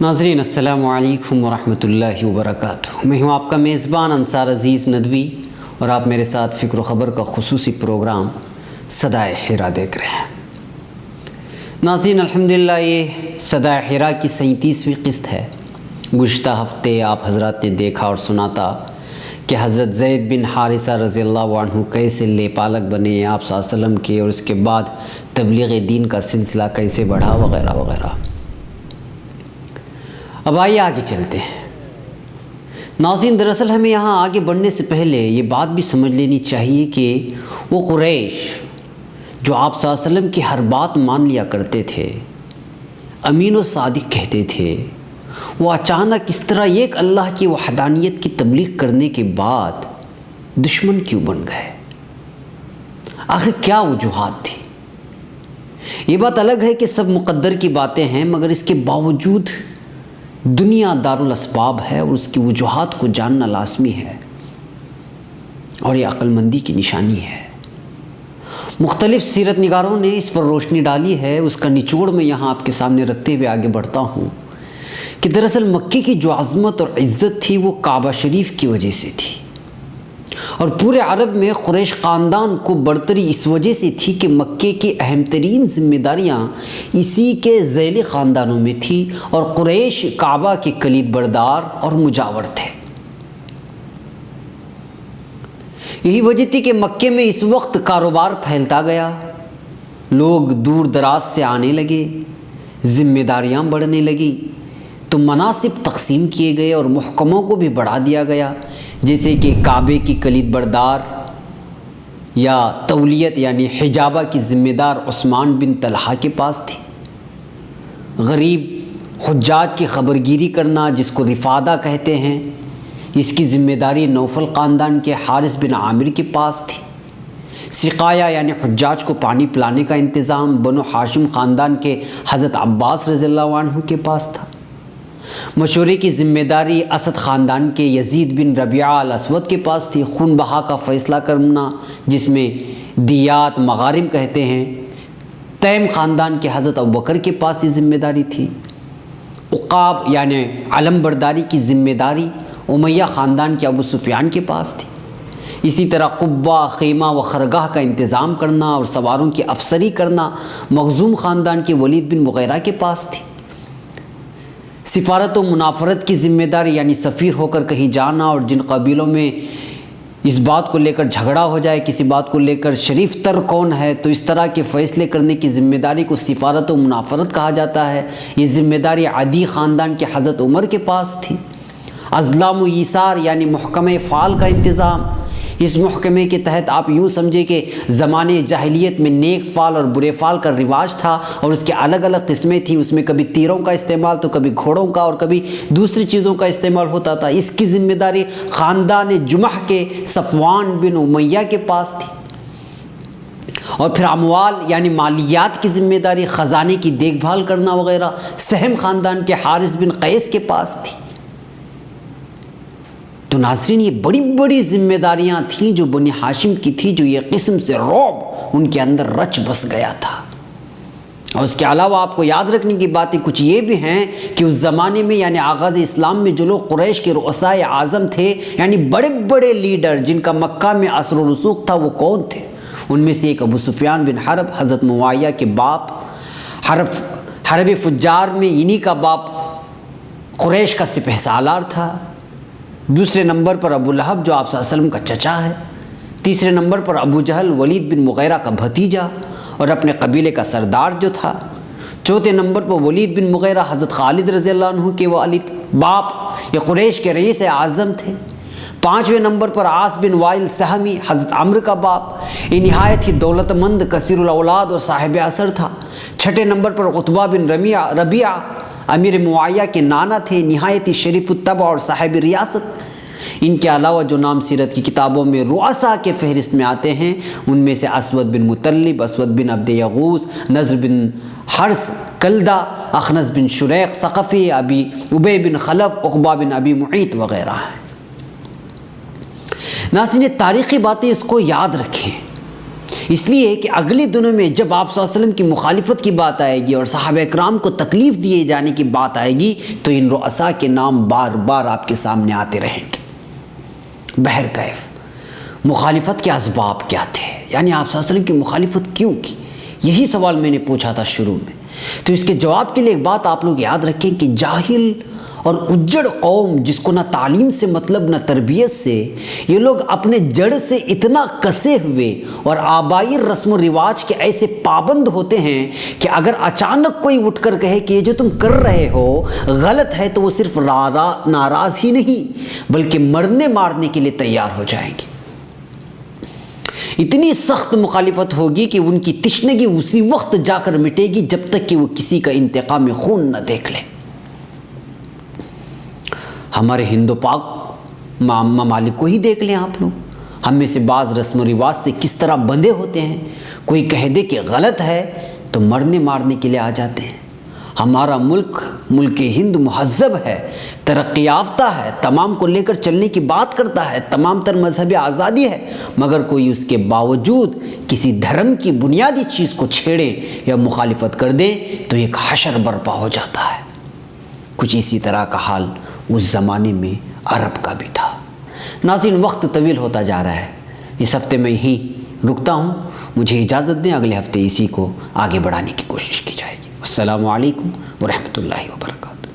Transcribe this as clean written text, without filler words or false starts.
ناظرین السلام علیکم ورحمۃ وبرکاتہ۔ میں ہوں آپ کا میزبان انصار عزیز ندوی اور آپ میرے ساتھ فکر و خبر کا خصوصی پروگرام صدائے حرا دیکھ رہے ہیں۔ ناظرین الحمدللہ یہ صدائے حرا کی 37ویں قسط ہے۔ گزشتہ ہفتے آپ حضرات نے دیکھا اور سنا تھا کہ حضرت زید بن حارثہ رضی اللہ عنہ کیسے لے پالک بنے آپ صلی اللہ علیہ وسلم کے، اور اس کے بعد تبلیغ دین کا سلسلہ کیسے بڑھا وغیرہ وغیرہ۔ اب آئیے آگے چلتے ہیں۔ ناظرین دراصل ہمیں یہاں آگے بڑھنے سے پہلے یہ بات بھی سمجھ لینی چاہیے کہ وہ قریش جو آپ صلی اللہ علیہ وسلم کی ہر بات مان لیا کرتے تھے، امین و صادق کہتے تھے، وہ اچانک اس طرح ایک اللہ کی وحدانیت کی تبلیغ کرنے کے بعد دشمن کیوں بن گئے؟ آخر کیا وجوہات تھی؟ یہ بات الگ ہے کہ سب مقدر کی باتیں ہیں، مگر اس کے باوجود دنیا دارالاسباب ہے اور اس کی وجوہات کو جاننا لازمی ہے، اور یہ عقل مندی کی نشانی ہے۔ مختلف سیرت نگاروں نے اس پر روشنی ڈالی ہے، اس کا نچوڑ میں یہاں آپ کے سامنے رکھتے ہوئے آگے بڑھتا ہوں کہ دراصل مکے کی جو عظمت اور عزت تھی وہ کعبہ شریف کی وجہ سے تھی، اور پورے عرب میں قریش خاندان کو برتری اس وجہ سے تھی کہ مکے کی اہم ترین ذمہ داریاں اسی کے ذیلی خاندانوں میں تھی، اور قریش کعبہ کے کلید بردار اور مجاور تھے۔ یہی وجہ تھی کہ مکے میں اس وقت کاروبار پھیلتا گیا، لوگ دور دراز سے آنے لگے، ذمہ داریاں بڑھنے لگیں، تو مناصب تقسیم کیے گئے اور محکموں کو بھی بڑھا دیا گیا، جیسے کہ کعبے کی کلید بردار یا تولیت یعنی حجابہ کی ذمہ دار عثمان بن طلحہ کے پاس تھی۔ غریب حجاج کی خبرگیری کرنا، جس کو رفادہ کہتے ہیں، اس کی ذمہ داری نوفل خاندان کے حارث بن عامر کے پاس تھی۔ سقایا یعنی حجاج کو پانی پلانے کا انتظام بنو ہاشم خاندان کے حضرت عباس رضی اللہ عنہ کے پاس تھا۔ مشورے کی ذمہ داری اسد خاندان کے یزید بن ربیعہ الاسود کے پاس تھی۔ خون بہا کا فیصلہ کرنا، جس میں دیات مغارم کہتے ہیں، تیم خاندان کے حضرت ابوبکر کے پاس یہ ذمہ داری تھی۔ عقاب یعنی علم برداری کی ذمہ داری امیہ خاندان کے ابو سفیان کے پاس تھی۔ اسی طرح قبہ، خیمہ و خرگاہ کا انتظام کرنا اور سواروں کی افسری کرنا مخزوم خاندان کے ولید بن مغیرہ کے پاس تھی۔ سفارت و منافرت کی ذمہ داری یعنی سفیر ہو کر کہیں جانا، اور جن قبیلوں میں اس بات کو لے کر جھگڑا ہو جائے، کسی بات کو لے کر شریف تر کون ہے، تو اس طرح کے فیصلے کرنے کی ذمہ داری کو سفارت و منافرت کہا جاتا ہے۔ یہ ذمہ داری عدی خاندان کے حضرت عمر کے پاس تھی۔ ازلام و ایثار یعنی محکمہ فعال کا انتظام، اس محکمے کے تحت آپ یوں سمجھے کہ زمانے جاہلیت میں نیک فعل اور برے فعل کا رواج تھا، اور اس کے الگ الگ قسمیں تھیں۔ اس میں کبھی تیروں کا استعمال تو کبھی گھوڑوں کا اور کبھی دوسری چیزوں کا استعمال ہوتا تھا۔ اس کی ذمہ داری خاندان جمح کے صفوان بن امیہ کے پاس تھی۔ اور پھر اموال یعنی مالیات کی ذمہ داری، خزانے کی دیکھ بھال کرنا وغیرہ سہم خاندان کے حارث بن قیس کے پاس تھی۔ تو ناظرین یہ بڑی بڑی ذمہ داریاں تھیں جو بنی ہاشم کی تھی، جو یہ قسم سے رعب ان کے اندر رچ بس گیا تھا۔ اور اس کے علاوہ آپ کو یاد رکھنے کی باتیں کچھ یہ بھی ہیں کہ اس زمانے میں یعنی آغاز اسلام میں جو لوگ قریش کے رؤسائے اعظم تھے، یعنی بڑے بڑے لیڈر جن کا مکہ میں اثر و رسوخ تھا، وہ کون تھے؟ ان میں سے ایک ابو سفیان بن حرب، حضرت معاویہ کے باپ، حرب فجار میں انہی کا باپ قریش کا سپہ سالار تھا۔ دوسرے نمبر پر ابو لہب جو آپ صلی اللہ علیہ وسلم کا چچا ہے۔ تیسرے نمبر پر ابو جہل ولید بن مغیرہ کا بھتیجا اور اپنے قبیلے کا سردار جو تھا۔ چوتھے نمبر پر ولید بن مغیرہ حضرت خالد رضی اللہ عنہ کے والد باپ، یہ قریش کے رئیس اعظم تھے۔ پانچویں نمبر پر عاص بن وائل سہمی حضرت عمرو کا باپ، یہ نہایت ہی دولت مند کثیر الاولاد اور صاحب اثر تھا۔ چھٹے نمبر پر عتبہ بن ربیعہ امیر معاویہ کے نانا تھے، نہایت ہی شریف الطبع اور صاحب ریاست۔ ان کے علاوہ جو نام سیرت کی کتابوں میں رؤساء کے فہرست میں آتے ہیں ان میں سے اسود بن مطلب، اسود بن عبد یغوث، نضر بن حرس کلدہ، اخنس بن شریق ثقفی، ابی بن خلف، عقبہ بن ابی معیط وغیرہ ہیں۔ ناظرین، تاریخی باتیں اس کو یاد رکھیں، اس لیے کہ اگلے دنوں میں جب آپ صلی اللہ علیہ وسلم کی مخالفت کی بات آئے گی اور صحابہ اکرام کو تکلیف دیے جانے کی بات آئے گی تو ان رؤساء کے نام بار بار آپ کے سامنے آتے رہیں گے۔ بہرکیف مخالفت کے اسباب کیا تھے، یعنی آپ صلی اللہ علیہ وسلم کی مخالفت کیوں کی؟ یہی سوال میں نے پوچھا تھا شروع میں۔ تو اس کے جواب کے لیے ایک بات آپ لوگ یاد رکھیں کہ جاہل اور اجڑ قوم جس کو نہ تعلیم سے مطلب نہ تربیت سے، یہ لوگ اپنے جڑ سے اتنا کسے ہوئے اور آبائی رسم و رواج کے ایسے پابند ہوتے ہیں کہ اگر اچانک کوئی اٹھ کر کہے کہ یہ جو تم کر رہے ہو غلط ہے تو وہ صرف ناراض ہی نہیں بلکہ مرنے مارنے کے لیے تیار ہو جائیں گے۔ اتنی سخت مخالفت ہوگی کہ ان کی تشنگی اسی وقت جا کر مٹے گی جب تک کہ وہ کسی کا انتقام خون نہ دیکھ لیں۔ ہمارے ہندو پاک ممالک کو ہی دیکھ لیں آپ لوگ، ہم میں سے بعض رسم و رواج سے کس طرح بندھے ہوتے ہیں۔ کوئی کہہ دے کہ غلط ہے تو مرنے مارنے کے لیے آ جاتے ہیں۔ ہمارا ملک ہند مہذب ہے، ترقی یافتہ ہے، تمام کو لے کر چلنے کی بات کرتا ہے، تمام تر مذہبی آزادی ہے، مگر کوئی اس کے باوجود کسی دھرم کی بنیادی چیز کو چھیڑے یا مخالفت کر دے تو ایک حشر برپا ہو جاتا ہے۔ کچھ اسی طرح کا حال اس زمانے میں عرب کا بھی تھا۔ ناظرین، وقت طویل ہوتا جا رہا ہے، اس ہفتے میں یہیں رکتا ہوں، مجھے اجازت دیں، اگلے ہفتے اسی کو آگے بڑھانے کی کوشش کی جائے گی۔ السلام علیکم ورحمۃ اللہ وبرکاتہ۔